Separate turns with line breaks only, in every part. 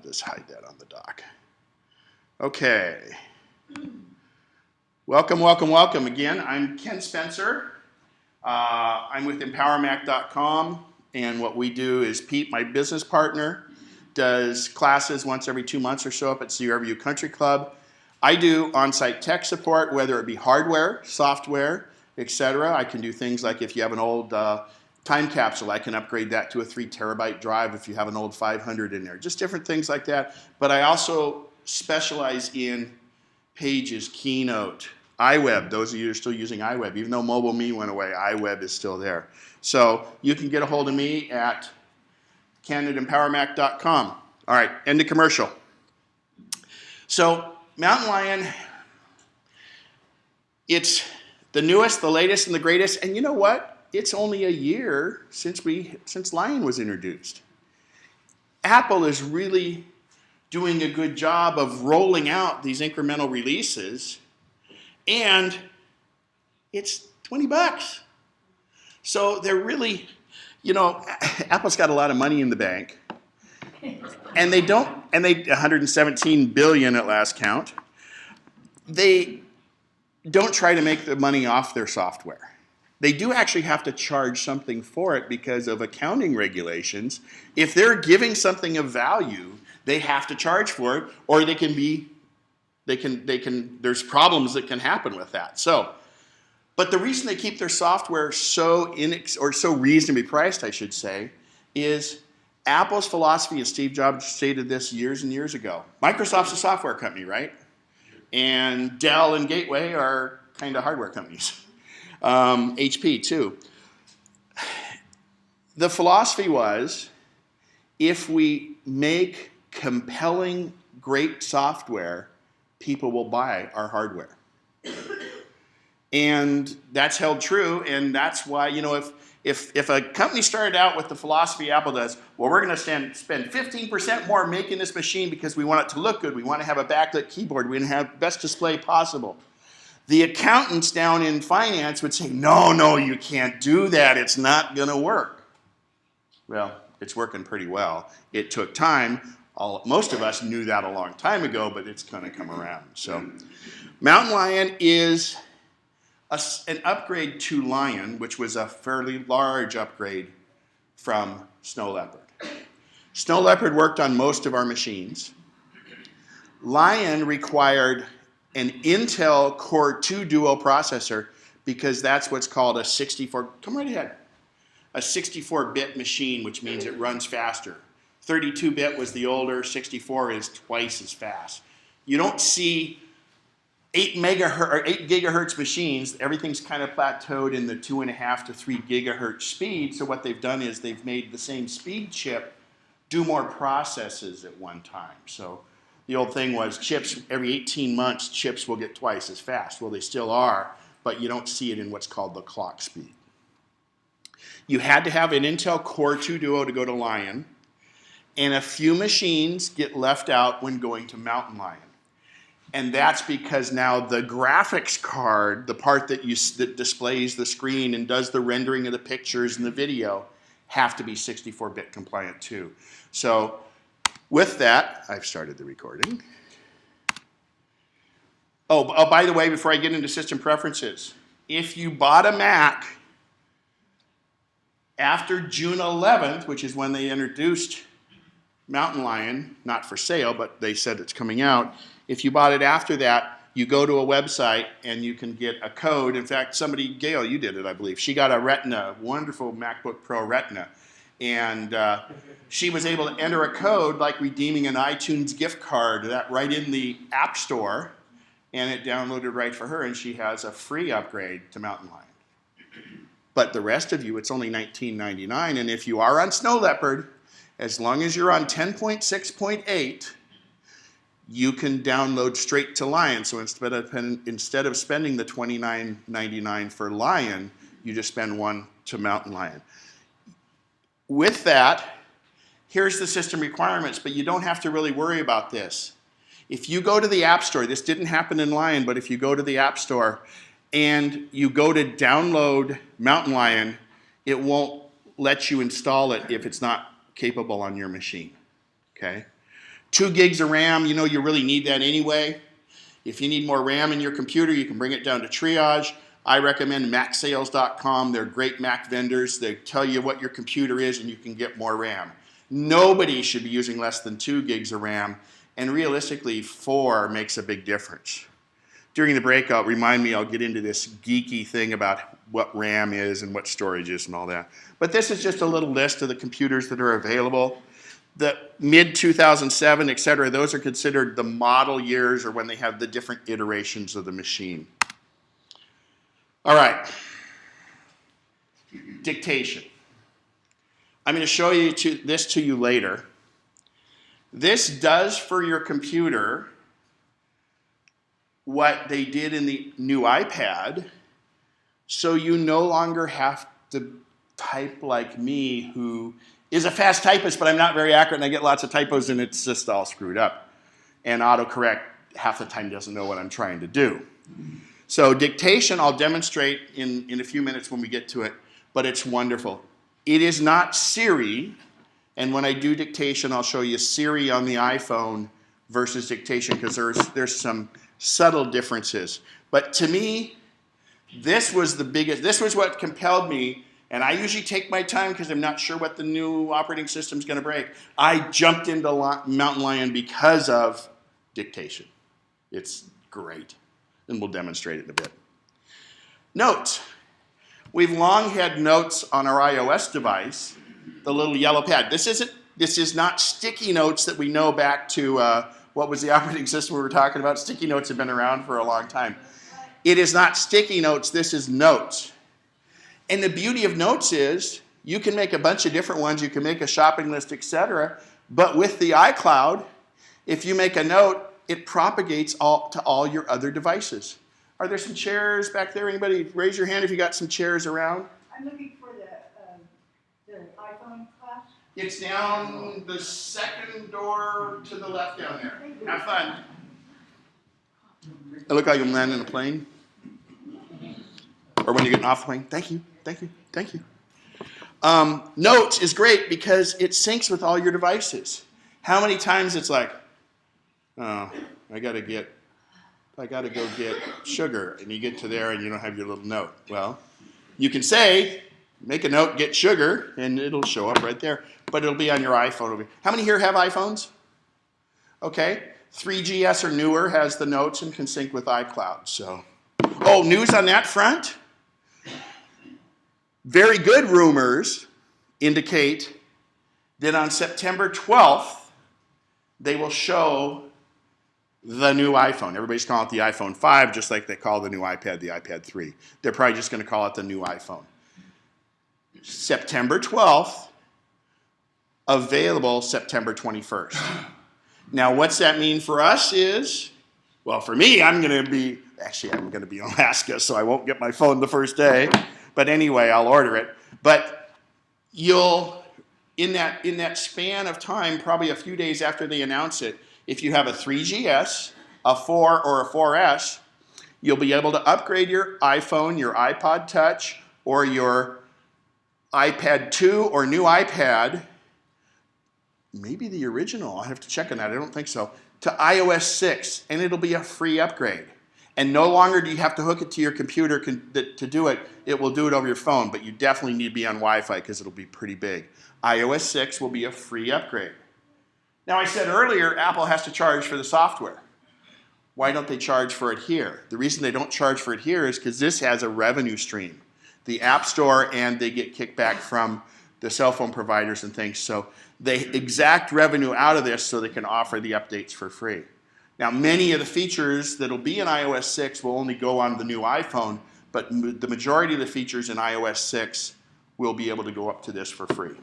just hide that on the dock. Okay. Welcome, welcome, welcome. Again, I'm Ken Spencer. I'm with EmpowerMac.com, and what we do is Pete, my business partner, does classes once every 2 months or so up at Sierra View Country Club. I do on-site tech support, whether it be hardware, software, etc. I can do things like if you have an old time capsule, I can upgrade that to a 3 terabyte drive if you have an old 500 in there. Just different things like that. But I also specialize in Pages, Keynote, iWeb. Those of you who are still using iWeb, even though Mobile Me went away, iWeb is still there. So you can get a hold of me at ken@empowermac.com. All right, end of commercial. So Mountain Lion, it's the newest, the latest, and the greatest. And you know what? It's only a year since Lion was introduced. Apple is really doing a good job of rolling out these incremental releases, and it's $20. So they're really, Apple's got a lot of money in the bank, and they 117 billion at last count. They don't try to make the money off their software. They do actually have to charge something for it because of accounting regulations. If they're giving something of value, they have to charge for it, or there's problems that can happen with that. So, but the reason they keep their software so reasonably priced, I should say, is Apple's philosophy, and Steve Jobs stated this years and years ago. Microsoft's a software company, right? And Dell and Gateway are kind of hardware companies. HP too. The philosophy was, if we make compelling, great software, people will buy our hardware. And that's held true, and that's why, if a company started out with the philosophy Apple does, well, we're going to spend 15% more making this machine because we want it to look good, we want to have a backlit keyboard, we want to have the best display possible. The accountants down in finance would say, no, you can't do that. It's not going to work. Well, it's working pretty well. It took time. Most of us knew that a long time ago, but it's going to come around. So Mountain Lion is an upgrade to Lion, which was a fairly large upgrade from Snow Leopard. Snow Leopard worked on most of our machines. Lion required an Intel Core 2 Duo processor because that's what's called a 64-bit machine, which means it runs faster. 32-bit was the older, 64 is twice as fast. You don't see 8 gigahertz machines. Everything's kind of plateaued in the 2.5 to 3 gigahertz speed. So what they've done is they've made the same speed chip do more processes at one time. So the old thing was chips, every 18 months, chips will get twice as fast. Well, they still are, but you don't see it in what's called the clock speed. You had to have an Intel Core 2 Duo to go to Lion, and a few machines get left out when going to Mountain Lion. And that's because now the graphics card, the part that displays the screen and does the rendering of the pictures and the video, have to be 64-bit compliant too. So with that, I've started the recording. Oh, by the way, before I get into system preferences, if you bought a Mac after June 11th, which is when they introduced Mountain Lion, not for sale, but they said it's coming out. If you bought it after that, you go to a website and you can get a code. In fact, Gail, you did it, I believe. She got a Retina, wonderful MacBook Pro Retina. And she was able to enter a code like redeeming an iTunes gift card right in the App Store, and it downloaded right for her, and she has a free upgrade to Mountain Lion. But the rest of you, it's only $19.99, and if you are on Snow Leopard, as long as you're on 10.6.8, you can download straight to Lion. So instead of spending the $29.99 for Lion, you just spend one to Mountain Lion. With that, here's the system requirements, but you don't have to really worry about this. If you go to the App Store, this didn't happen in Lion, but if you go to the App Store and you go to download Mountain Lion, it won't let you install it if it's not capable on your machine, okay? 2 gigs of RAM, you know you really need that anyway. If you need more RAM in your computer, you can bring it down to Triage. I recommend MacSales.com. They're great Mac vendors. They tell you what your computer is and you can get more RAM. Nobody should be using less than 2 gigs of RAM, and realistically 4 makes a big difference. During the breakout, remind me, I'll get into this geeky thing about what RAM is and what storage is and all that. But this is just a little list of the computers that are available. The mid-2007, et cetera, those are considered the model years or when they have the different iterations of the machine. All right, dictation. I'm going to show you this to you later. This does for your computer what they did in the new iPad, so you no longer have to type like me, who is a fast typist, but I'm not very accurate, and I get lots of typos, and it's just all screwed up. And autocorrect half the time doesn't know what I'm trying to do. So dictation, I'll demonstrate in a few minutes when we get to it, but it's wonderful. It is not Siri, and when I do dictation, I'll show you Siri on the iPhone versus dictation, because there's some subtle differences. But to me, this was the biggest, this was what compelled me, and I usually take my time because I'm not sure what the new operating system is going to break. I jumped into Mountain Lion because of dictation. It's great, and we'll demonstrate it in a bit. Notes. We've long had notes on our iOS device, the little yellow pad. This is not sticky notes that we know back to what was the operating system we were talking about. Sticky notes have been around for a long time. It is not sticky notes, this is notes. And the beauty of notes is you can make a bunch of different ones, you can make a shopping list, etc. But with the iCloud, if you make a note, it propagates to all your other devices. Are there some chairs back there? Anybody raise your hand if you got some chairs around?
I'm looking for the iPhone class.
It's down the second door to the left down there. Have fun. I look like I'm landing a plane. Or when you're getting off the plane. Thank you, thank you, thank you. Notes is great because it syncs with all your devices. How many times it's like, oh, I gotta go get sugar, and you get to there and you don't have your little note. Well, you can say, make a note, get sugar, and it'll show up right there. But it'll be on your iPhone. How many here have iPhones? Okay. 3GS or newer has the notes and can sync with iCloud. So, oh, news on that front? Very good rumors indicate that on September 12th, they will show the new iPhone. Everybody's calling it the iPhone 5, just like they call the new iPad the iPad 3. They're probably just going to call it the new iPhone. September 12th, available September 21st. Now, what's that mean for us is, well, for me, I'm going to be in Alaska, so I won't get my phone the first day. But anyway, I'll order it. But you'll, in that span of time, probably a few days after they announce it, if you have a 3GS, a 4, or a 4S, you'll be able to upgrade your iPhone, your iPod Touch, or your iPad 2 or new iPad, maybe the original, I'll have to check on that, I don't think so, to iOS 6, and it'll be a free upgrade. And no longer do you have to hook it to your computer to do it. It will do it over your phone, but you definitely need to be on Wi-Fi because it'll be pretty big. iOS 6 will be a free upgrade. Now, I said earlier, Apple has to charge for the software. Why don't they charge for it here? The reason they don't charge for it here is because this has a revenue stream. The App Store, and they get kickback from the cell phone providers and things. So they exact revenue out of this so they can offer the updates for free. Now, many of the features that'll be in iOS 6 will only go on the new iPhone, but the majority of the features in iOS 6 will be able to go up to this for free.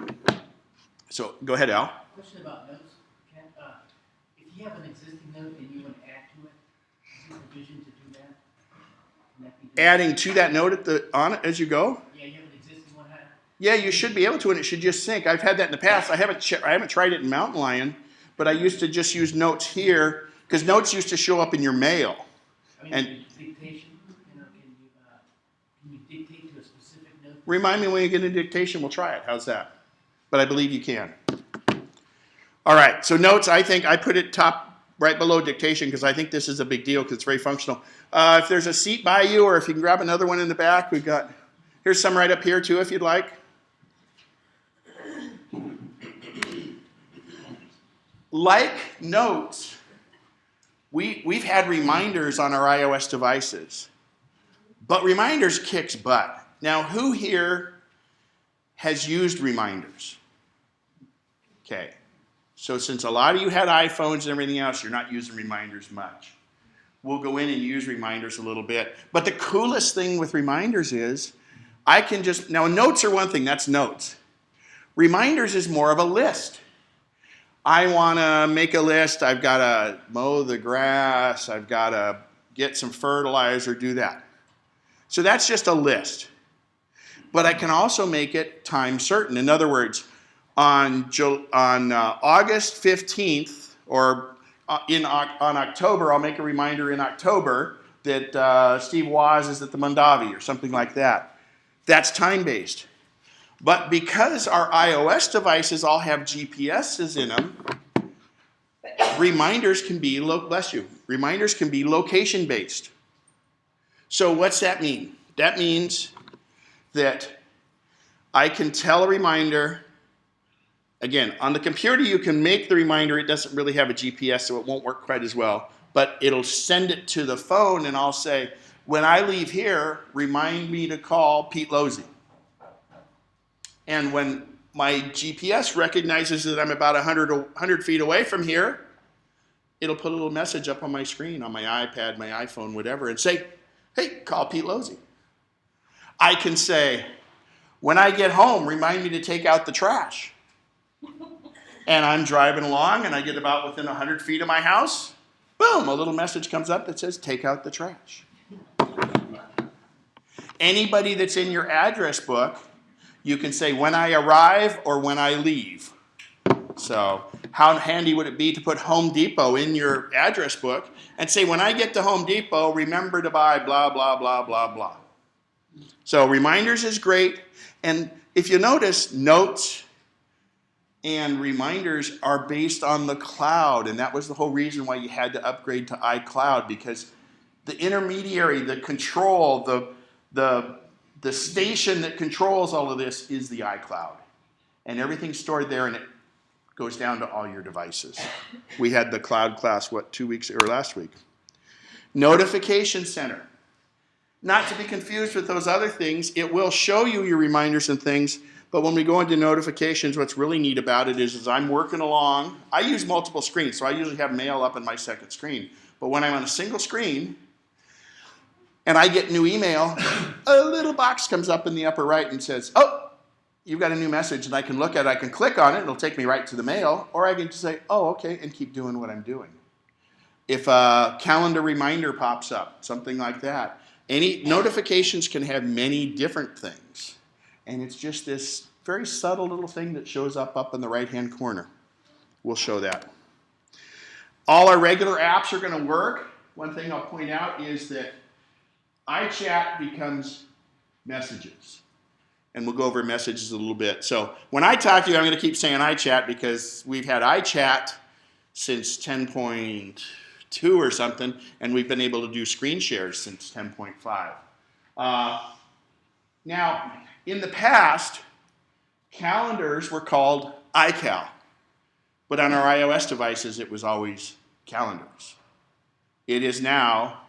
So go ahead, Al.
Question about notes. If you have an existing note and you want to add to it, is there a provision to do that? Can that be done?
Adding to that note on it as you go?
Yeah, you have an existing one.
Yeah, you should be able to, and it should just sync. I've had that in the past. I haven't tried it in Mountain Lion, but I used to just use notes here because notes used to show up in your mail.
I mean,
and
dictation. Can you dictate to a specific note?
Remind me when you get into dictation. We'll try it. How's that? But I believe you can. All right, so notes, I think I put it top right below dictation because I think this is a big deal because it's very functional. If there's a seat by you or if you can grab another one in the back, we've got, here's some right up here too if you'd like. Like notes, we've had reminders on our iOS devices, but reminders kicks butt. Now, who here has used reminders? Okay. So since a lot of you had iPhones and everything else, you're not using reminders much. We'll go in and use reminders a little bit. But the coolest thing with reminders is I can just, now notes are one thing, that's notes. Reminders is more of a list. I want to make a list, I've got to mow the grass, I've got to get some fertilizer, do that. So that's just a list. But I can also make it time certain. In other words, on August 15th, or on October, I'll make a reminder in October that Steve Woz is at the Mondavi or something like that. That's time-based. But because our iOS devices all have GPSs in them, reminders can be, bless you, reminders can be location-based. So what's that mean? That means that I can tell a reminder. Again, on the computer, you can make the reminder. It doesn't really have a GPS, so it won't work quite as well. But it'll send it to the phone, and I'll say, when I leave here, remind me to call Pete Losey. And when my GPS recognizes that I'm about 100 feet away from here, it'll put a little message up on my screen, on my iPad, my iPhone, whatever, and say, hey, call Pete Losey. I can say, when I get home, remind me to take out the trash. And I'm driving along and I get about within 100 feet of my house, boom, a little message comes up that says, take out the trash. Anybody that's in your address book, you can say when I arrive or when I leave. So how handy would it be to put Home Depot in your address book and say, when I get to Home Depot, remember to buy blah, blah, blah, blah, blah. So reminders is great. And if you notice, notes and reminders are based on the cloud, and that was the whole reason why you had to upgrade to iCloud, because the intermediary, the control, the station that controls all of this is the iCloud. And everything's stored there, and it goes down to all your devices. We had the cloud class, what, 2 weeks, or last week. Notification Center. Not to be confused with those other things, it will show you your reminders and things. But when we go into notifications, what's really neat about it is I'm working along. I use multiple screens, so I usually have mail up on my second screen. But when I'm on a single screen and I get new email, a little box comes up in the upper right and says, oh, you've got a new message, and I can look at it, I can click on it, it'll take me right to the mail, or I can just say, oh, okay, and keep doing what I'm doing. If a calendar reminder pops up, something like that. Any notifications can have many different things. And it's just this very subtle little thing that shows up in the right-hand corner. We'll show that. All our regular apps are going to work. One thing I'll point out is that iChat becomes messages. And we'll go over messages a little bit. So when I talk to you, I'm going to keep saying iChat because we've had iChat since 10.2 or something, and we've been able to do screen shares since 10.5. Now, in the past, calendars were called iCal, but on our iOS devices, it was always calendars. It is now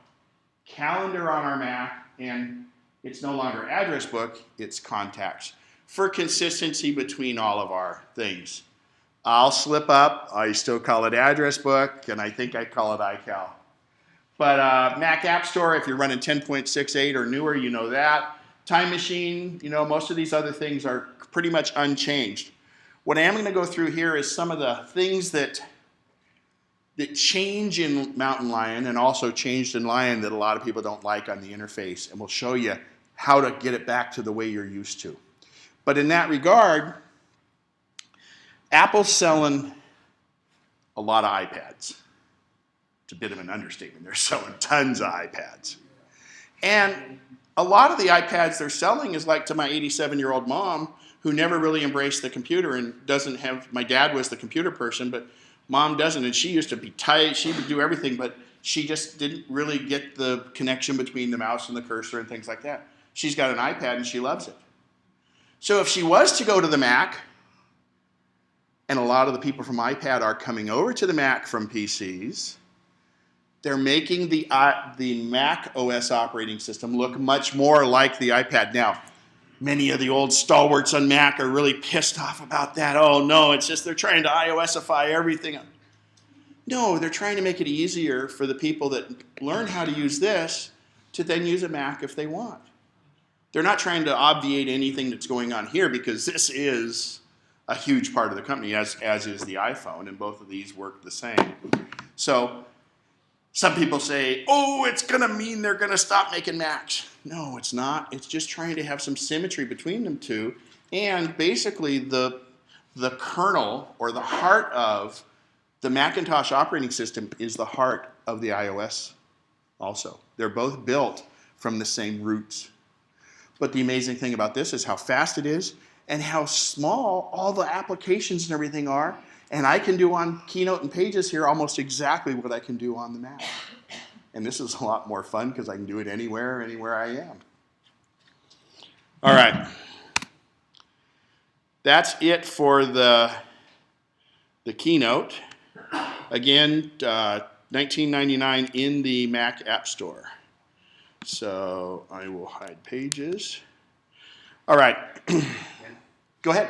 calendar on our Mac, and it's no longer address book, it's contacts, for consistency between all of our things. I'll slip up, I still call it address book, and I think I call it iCal. But Mac App Store, if you're running 10.68 or newer, you know that. Time Machine, you know, most of these other things are pretty much unchanged. What I am going to go through here is some of the things that change in Mountain Lion and also changed in Lion that a lot of people don't like on the interface, and we'll show you how to get it back to the way you're used to. But in that regard, Apple's selling a lot of iPads. It's a bit of an understatement. They're selling tons of iPads. And a lot of the iPads they're selling is like to my 87-year-old mom who never really embraced the computer and doesn't have, my dad was the computer person, but mom doesn't, and she used to be tight, she would do everything, but she just didn't really get the connection between the mouse and the cursor and things like that. She's got an iPad and she loves it. So if she was to go to the Mac, and a lot of the people from iPad are coming over to the Mac from PCs, they're making the Mac OS operating system look much more like the iPad. Now, many of the old stalwarts on Mac are really pissed off about that. Oh no, it's just they're trying to iOSify everything. No, they're trying to make it easier for the people that learn how to use this to then use a Mac if they want. They're not trying to obviate anything that's going on here because this is a huge part of the company, as is the iPhone, and both of these work the same. So some people say, oh, it's going to mean they're going to stop making Macs. No, it's not. It's just trying to have some symmetry between them two. And basically the kernel or the heart of the Macintosh operating system is the heart of the iOS also. They're both built from the same roots. But the amazing thing about this is how fast it is and how small all the applications and everything are. And I can do on Keynote and Pages here almost exactly what I can do on the Mac. And this is a lot more fun because I can do it anywhere I am. All right. That's it for the Keynote. Again, $19.99 in the Mac App Store. So I will hide Pages. All right. Go ahead.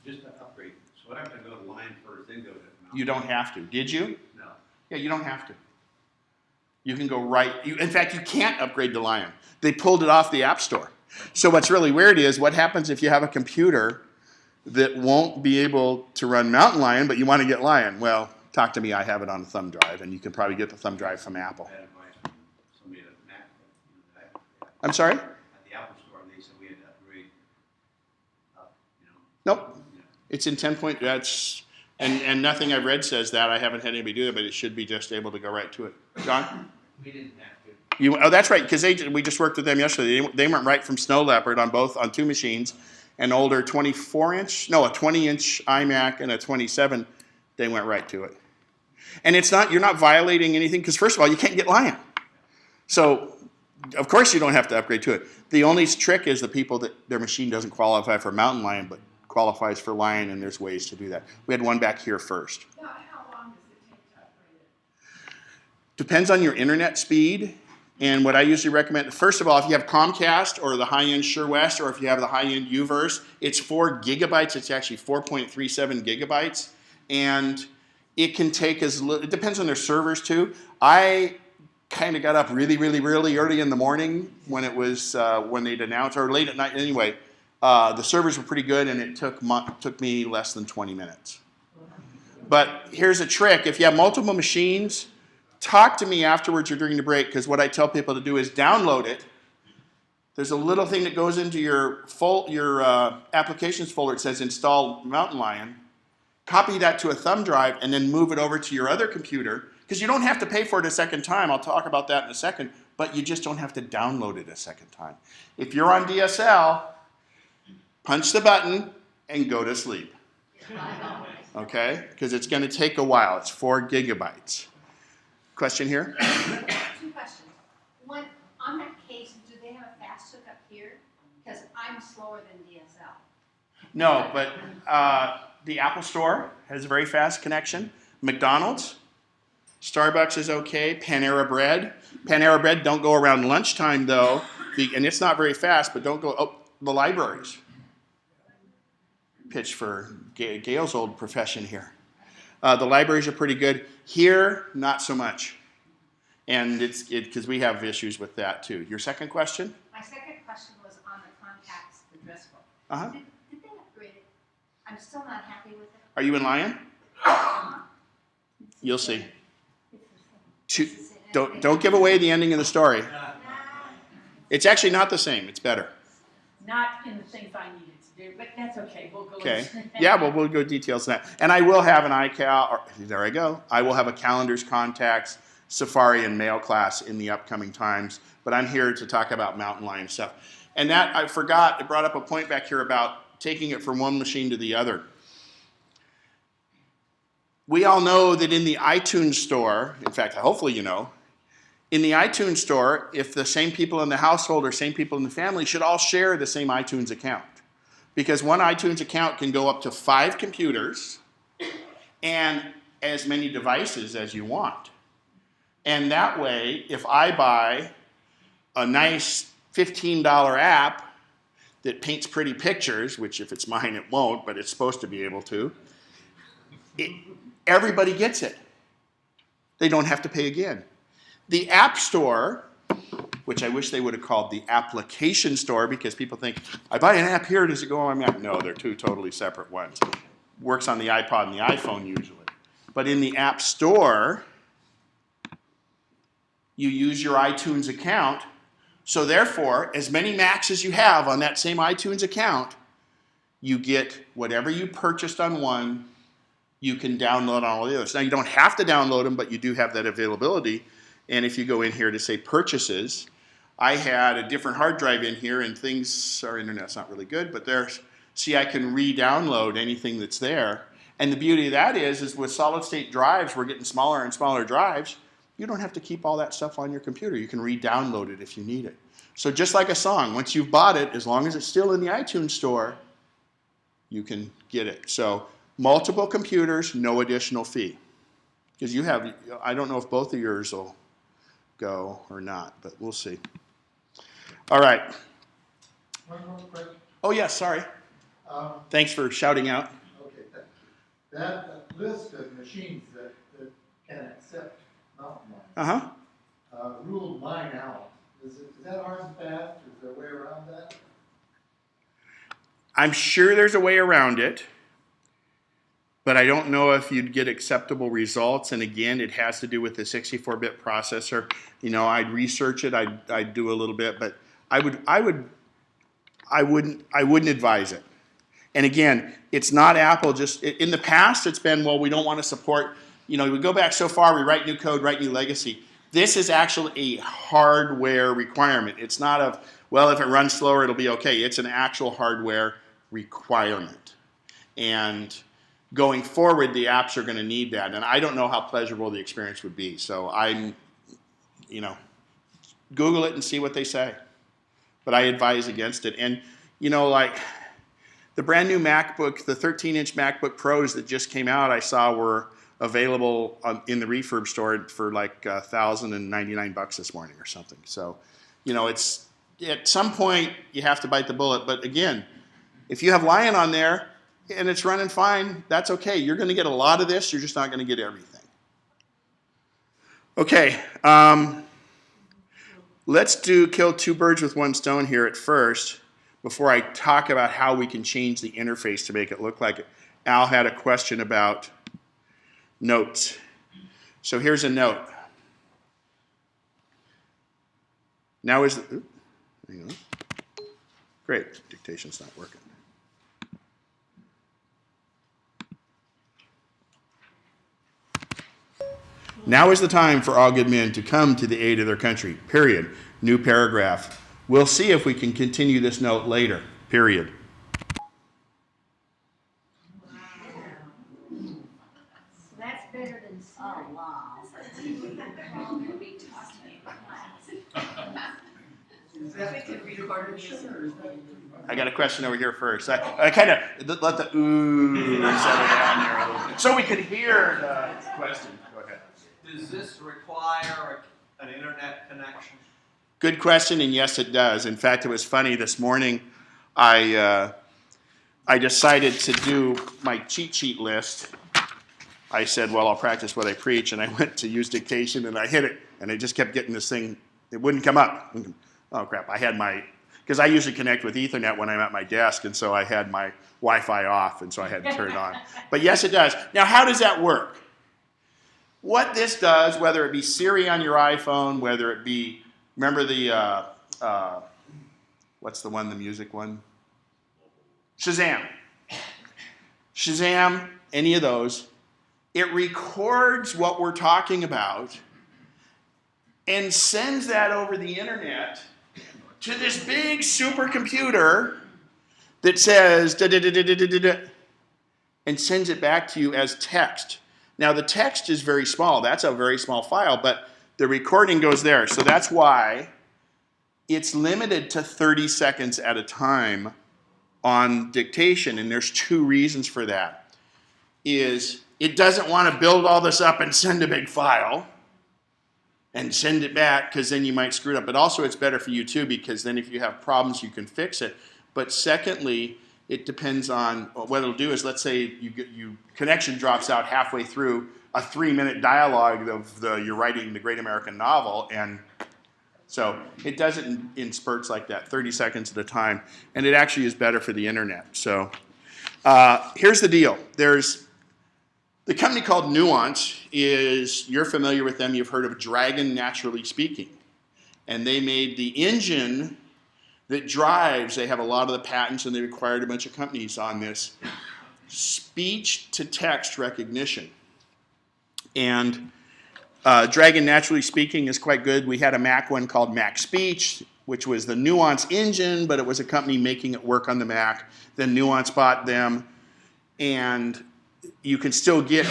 Just to upgrade. So what happens if I go to Lion first, then go to Mountain?
You don't have to. Did you?
No.
Yeah, you don't have to. You can go right. In fact, you can't upgrade to Lion. They pulled it off the App Store. So what's really weird is what happens if you have a computer that won't be able to run Mountain Lion, but you want to get Lion? Well, talk to me. I have it on a thumb drive, and you can probably get the thumb drive from Apple.
I had advice from somebody at Mac.
I'm sorry?
At the Apple Store, they said we had to upgrade up,
Nope. It's in 10 point. That's and nothing I've read says that. I haven't had anybody do it, but it should be just able to go right to it. John?
We didn't have to.
Oh, that's right, because we just worked with them yesterday. They went right from Snow Leopard on two machines, an older 24-inch, no, a 20-inch iMac and a 27. They went right to it. And it's not, you're not violating anything, because first of all, you can't get Lion. So, of course you don't have to upgrade to it. The only trick is the people that their machine doesn't qualify for Mountain Lion, but qualifies for Lion, and there's ways to do that. We had one back here first.
Now, how long does it take to upgrade it?
Depends on your internet speed. And what I usually recommend, first of all, if you have Comcast or the high-end SureWest, or if you have the high-end UVerse, it's 4 gigabytes. It's actually 4.37 gigabytes. And it can take it depends on their servers too. I kind of got up really early in the morning when it was, when they'd announced, or late at night anyway. The servers were pretty good, and it took me less than 20 minutes. But here's a trick. If you have multiple machines, talk to me afterwards or during the break, because what I tell people to do is download it. There's a little thing that goes into your applications folder. It says install Mountain Lion. Copy that to a thumb drive and then move it over to your other computer, because you don't have to pay for it a second time. I'll talk about that in a second, but you just don't have to download it a second time. If you're on DSL, punch the button and go to sleep. Okay? Because it's going to take a while. It's 4 gigabytes. Question here?
2 questions. One, on that case, do they have a fast hookup here? Because I'm slower than DSL.
No, but the Apple Store has a very fast connection. McDonald's, Starbucks is okay. Panera Bread. Panera Bread, don't go around lunchtime though, and it's not very fast, but don't go, the libraries. Pitch for Gail's old profession here. The libraries are pretty good. Here, not so much. And it's because we have issues with that too. Your second question?
My second question was on the contacts, the dress book.
Uh-huh.
Did they upgrade it? I'm still not happy with it.
Are you in Lion? You'll see. Don't give away the ending of the story. It's actually not the same. It's better.
Not in the things I needed to do, but that's okay. We'll go.
Okay. Yeah, well, we'll go details on that. And I will have an there I go. I will have a calendars, contacts, Safari, and mail class in the upcoming times. But I'm here to talk about Mountain Lion stuff. And that, I forgot, it brought up a point back here about taking it from one machine to the other. We all know that in the iTunes store, in fact, hopefully you know, in the iTunes store, if the same people in the household or same people in the family should all share the same iTunes account. Because one iTunes account can go up to 5 computers and as many devices as you want. And that way, if I buy a nice $15 app that paints pretty pictures, which if it's mine it won't, but it's supposed to be able to, everybody gets it. They don't have to pay again. The App Store, which I wish they would have called the Application Store, because people think, I buy an app here, does it go on my Mac? No, they're two totally separate ones. Works on the iPod and the iPhone usually. But in the App Store, you use your iTunes account. So therefore, as many Macs as you have on that same iTunes account, you get whatever you purchased on one, you can download on all the others. Now, you don't have to download them, but you do have that availability. And if you go in here to say purchases, I had a different hard drive in here, and things, our internet's not really good, but there's, see, I can re-download anything that's there. And the beauty of that is with solid state drives, we're getting smaller and smaller drives. You don't have to keep all that stuff on your computer. You can re-download it if you need it. So just like a song, once you've bought it, as long as it's still in the iTunes store, you can get it. So multiple computers, no additional fee. Because you have, I don't know if both of yours will go or not, but we'll see. All right.
One more question.
Oh, yeah, sorry. Thanks for shouting out.
Okay, that list of machines that can accept mountain lions, ruled mine out. Is that hard and fast? Is there a way around that?
I'm sure there's a way around it, but I don't know if you'd get acceptable results. And again, it has to do with the 64-bit processor. You know, I'd research it. I'd do a little bit, but I wouldn't advise it. And again, it's not Apple. Just in the past, it's been, well, we don't want to support. You know, we go back so far. We write new code, write new legacy. This is actually a hardware requirement. It's not of, well, if it runs slower, it'll be okay. It's an actual hardware requirement. And going forward, the apps are going to need that. And I don't know how pleasurable the experience would be. So I'm, you know, Google it and see what they say. But I advise against it. And, you know, like the brand new MacBook, the 13-inch MacBook Pros that just came out, I saw were available in the refurb store for like $1,099 this morning or something. So, you know, it's at some point you have to bite the bullet. But again, if you have Lion on there and it's running fine, that's okay. You're going to get a lot of this. You're just not going to get everything. Okay, let's kill two birds with one stone here at first before I talk about how we can change the interface to make it look like it. Al had a question about notes. So here's a note. Now is the, hang on. Great, dictation's not working. Now is the time for all good men to come to the aid of their country, period. New paragraph. We'll see if we can continue this note later, period.
That's better than Siri.
Oh, wow.
Is that recorded? Sure.
I got a question over here first. I kind of let the ooh settle down there a little bit so we could hear the question. Go ahead.
Does this require an internet connection?
Good question, and yes, it does. In fact, it was funny this morning. I decided to do my cheat sheet list. I said, well, I'll practice what I preach, and I went to use dictation, and I hit it, and I just kept getting this thing. It wouldn't come up. Oh, crap. I had my, because I usually connect with Ethernet when I'm at my desk, and so I had my Wi-Fi off, and so I had to turn it on. But yes, it does. Now, how does that work? What this does, whether it be Siri on your iPhone, whether it be, remember the, what's the one, the music one? Shazam. Shazam, any of those. It records what we're talking about and sends that over the internet to this big supercomputer that says da da da da da da da, and sends it back to you as text. Now the text is very small. That's a very small file, but the recording goes there. So that's why it's limited to 30 seconds at a time on dictation, and there's two reasons for that. Is it doesn't want to build all this up and send a big file and send it back, because then you might screw it up. But also it's better for you too, because then if you have problems, you can fix it. But secondly, it depends on what it'll do is, let's say you connection drops out halfway through a 3-minute dialogue of you're writing the great American novel, and so it does it in spurts like that, 30 seconds at a time, and it actually is better for the internet. So here's the deal. There's the company called Nuance. You're familiar with them. You've heard of Dragon Naturally Speaking. And they made the engine that drives, they have a lot of the patents, and they required a bunch of companies on this, speech-to-text recognition. And Dragon Naturally Speaking is quite good. We had a Mac one called Mac Speech, which was the Nuance engine, but it was a company making it work on the Mac. Then Nuance bought them, and you can still get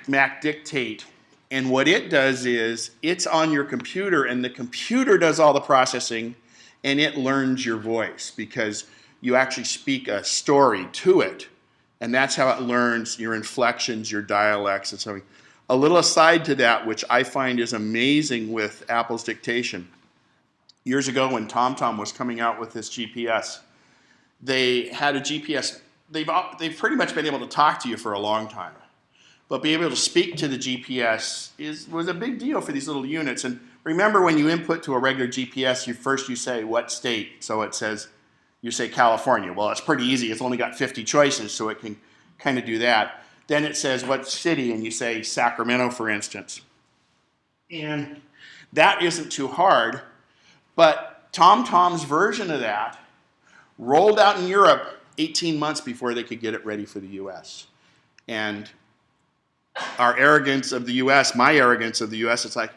Mac Dictate. And what it does is, it's on your computer, and the computer does all the processing, and it learns your voice, because you actually speak a story to it. And that's how it learns your inflections, your dialects, and so on. A little aside to that, which I find is amazing with Apple's dictation. Years ago when TomTom was coming out with this GPS, they had a GPS. They've pretty much been able to talk to you for a long time. But being able to speak to the GPS was a big deal for these little units. And remember, when you input to a regular GPS, you say what state. So it says, you say California. Well, it's pretty easy. It's only got 50 choices, so it can kind of do that. Then it says what city, and you say Sacramento, for instance. And that isn't too hard, but TomTom's version of that rolled out in Europe 18 months before they could get it ready for the US. And our arrogance of the US, my arrogance of the US, it's like,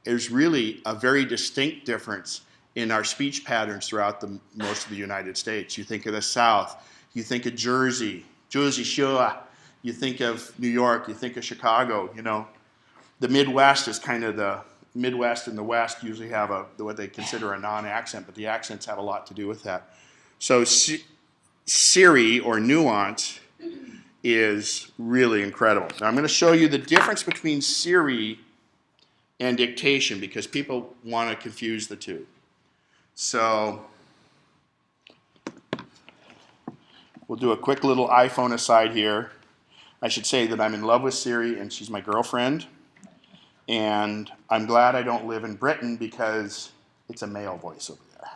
there's really a very distinct difference in our speech patterns throughout most of the United States. You think of the South, you think of Jersey Shore, you think of New York, you think of Chicago, you know. The Midwest is kind of the Midwest and the West usually have what they consider a non-accent, but the accents have a lot to do with that. So Siri, or Nuance, is really incredible. Now I'm going to show you the difference between Siri and dictation, because people want to confuse the two. So we'll do a quick little iPhone aside here. I should say that I'm in love with Siri, and she's my girlfriend. And I'm glad I don't live in Britain, because it's a male voice over there.